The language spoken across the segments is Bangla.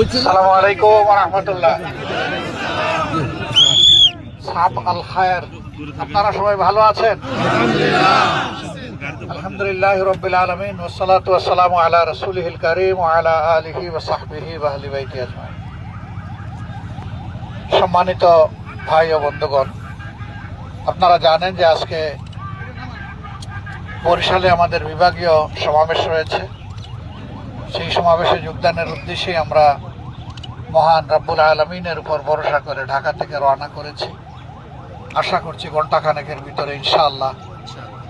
আসসালামু আলাইকুম ওয়া রাহমাতুল্লাহ। সাব আল খায়ের, আপনারা সবাই ভালো আছেন? আলহামদুলিল্লাহ রাব্বিল আলামিন ওয়াস সালাতু ওয়াস সালামু আলা রাসূলিহিল কারীম ওয়া আলা আলিহি ওয়া সাহবিহি ওয়া আহলি বাইতি আজমাইন। সম্মানিত ভাই ও বন্ধুগণ, আপনারা জানেন যে আজকে বরিশালে আমাদের বিভাগীয় সমাবেশ রয়েছে। সেই সমাবেশে যোগদানের উদ্দেশ্যে আমরা মহান রব্বুল আলামিনের উপর ভরসা করে ঢাকা থেকে রওনা করেছি। আশা করছি ঘণ্টাখানেকের ভিতরে ইনশাআল্লাহ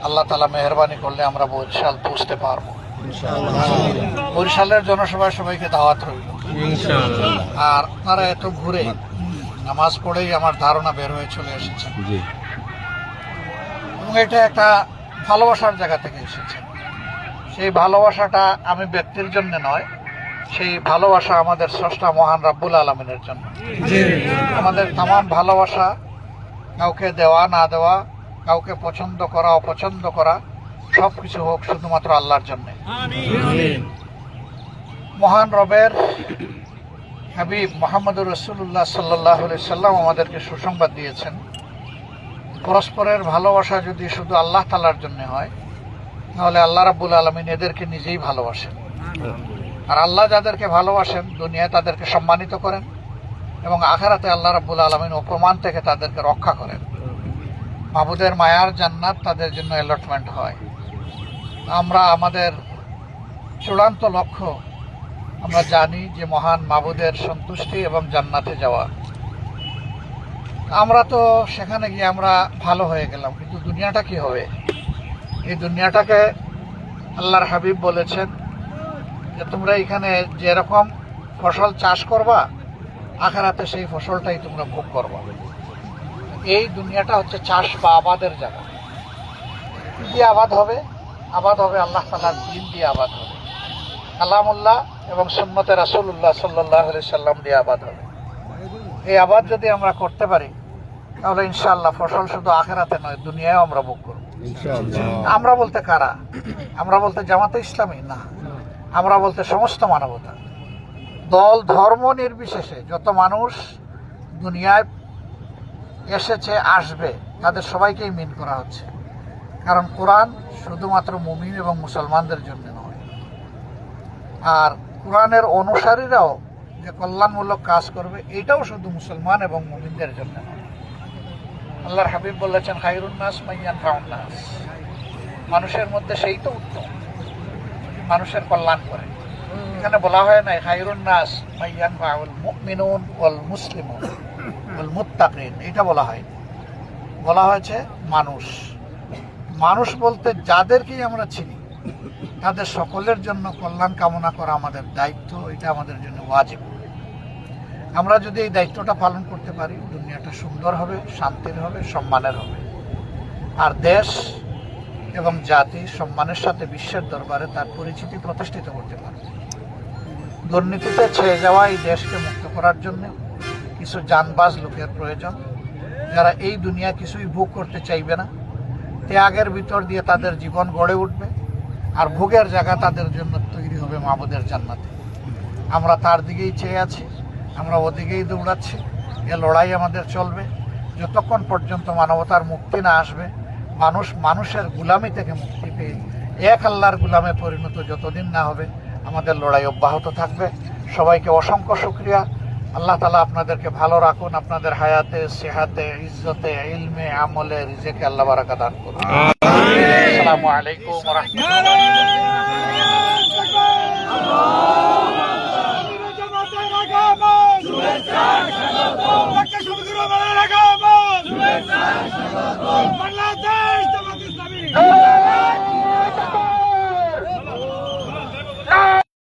আল্লাহ তাআলা মেহেরবানি করলে আমরা বরিশাল পৌঁছতে পারবো। বরিশালের জনসভায় সবাইকে দাওয়াত রইল। আর আপনারা এত ঘুরে নামাজ পড়েই আমার ধারণা বের হয়ে চলে এসেছেন এবং এটা একটা ভালোবাসার জায়গা থেকে এসেছে। সেই ভালোবাসাটা আমি ব্যক্তির জন্য নয়, সেই ভালোবাসা আমাদের স্রষ্টা মহান রব্বুল আলামিনের জন্য। আমাদের তামাম ভালোবাসা কাউকে দেওয়া না দেওয়া, কাউকে পছন্দ করা অপছন্দ করা, সব কিছু হোক শুধুমাত্র আল্লাহর জন্য। মহান রবের হাবিব মুহাম্মদুর রাসূলুল্লাহ সাল্লাল্লাহু আলাইহি সাল্লাম আমাদেরকে সুসংবাদ দিয়েছেন, পরস্পরের ভালোবাসা যদি শুধু আল্লাহ তাআলার জন্য হয় তাহলে আল্লাহ রাব্বুল আলামিন এদেরকে নিজেই ভালোবাসেন। আর আল্লাহ যাদেরকে ভালোবাসেন দুনিয়ায় তাদেরকে সম্মানিত করেন এবং আখিরাতে আল্লাহ রাব্বুল আলামিন অপমান থেকে তাদেরকে রক্ষা করেন। মাবুদের মায়ার জান্নাত তাদের জন্য অ্যালটমেন্ট হয়। আমরা আমাদের চূড়ান্ত লক্ষ্য আমরা জানি যে মহান মাবুদের সন্তুষ্টি এবং জান্নাতে যাওয়া। আমরা তো সেখানে গিয়ে আমরা ভালো হয়ে গেলাম, কিন্তু দুনিয়াটা কি হবে? এই দুনিয়াটাকে আল্লাহর হাবিব বলেছেন যে তোমরা এখানে যেরকম ফসল চাষ করবা আখিরাতে সেই ফসলটাই তোমরা ভোগ করবা। এই দুনিয়াটা হচ্ছে চাষ বা আবাদের জায়গা। কি দিয়ে আবাদ হবে? আবাদ হবে আল্লাহ তাআলার দ্বীন দিয়ে আবাদ হবে, কালামুল্লাহ এবং সুন্নতে রাসূলুল্লাহ সাল্লাল্লাহু আলাইহি সাল্লাম দিয়ে আবাদ হবে। এই আবাদ যদি আমরা করতে পারি তাহলে ইনশাআল্লাহ ফসল শুধু আখিরাতে নয় দুনিয়ায়ও আমরা ভোগ করব। আমরা বলতে কারা? আমরা বলতে জামাতে ইসলামী না, আমরা বলতে সমস্ত মানবতা, দল ধর্ম নির্বিশেষে যত মানুষ দুনিয়ায় এসেছে আসবে তাদের সবাইকেই মিন করা হচ্ছে। কারণ কোরআন শুধুমাত্র মুমিন এবং মুসলমানদের জন্য নয়, আর কোরআনের অনুসারীরাও যে কল্যাণমূলক কাজ করবে এটাও শুধু মুসলমান এবং মুমিনদের জন্য নয়। আল্লাহর হাবিব বলেছেন খায়রুন নাস মান ইয়ানফাউন নাস, মানুষের মধ্যে সেই তো উত্তম মানুষের কল্যাণ করে। এখানে বলা হয় না খায়রুন নাস মান ইয়ানফাউল মুমিনুন ওয়াল মুসলিমুন ওয়াল মুত্তাকিন, এটা বলা হয়। বলা হয়েছে মানুষ। মানুষ বলতে যাদেরকেই আমরা চিনি তাদের সকলের জন্য কল্যাণ কামনা করা আমাদের দায়িত্ব, এটা আমাদের জন্য ওয়াজিব। আমরা যদি এই দায়িত্বটা পালন করতে পারি দুনিয়াটা সুন্দর হবে, শান্তির হবে, সম্মানের হবে। আর দেশ এবং জাতি সম্মানের সাথে বিশ্বের দরবারে তার পরিচিতি প্রতিষ্ঠিত করতে পারবে। দুর্নীতিতে ছেয়ে যাওয়া এই দেশকে মুক্ত করার জন্য কিছু জানবাজ লোকের প্রয়োজন, যারা এই দুনিয়া কিছুই ভোগ করতে চাইবে না, ত্যাগের ভিতর দিয়ে তাদের জীবন গড়ে উঠবে আর ভোগের জায়গা তাদের জন্য তৈরি হবে মাবুদের জান্নাতে। আমরা তার দিকেই চেয়ে আছি, আমরা ওদিকেই দৌড়াচ্ছি। এ লড়াই আমাদের চলবে যতক্ষণ পর্যন্ত মানবতার মুক্তি না আসবে, মানুষ মানুষের গুলামি থেকে মুক্তি পেয়ে এক আল্লাহর গুলামে পরিণত যতদিন না হবে আমাদের লড়াই অব্যাহত থাকবে। সবাইকে অসংখ্য শুকরিয়া। আল্লাহ তাআলা আপনাদেরকে ভালো রাখুন, আপনাদের হায়াতে, সেহাতে, ইজ্জতে, ইলমে, আমলে, রিজেকে আল্লাহ বারাকা দান করুন। আসসালামু আলাইকুম ওয়া রাহমাতুল্লাহ।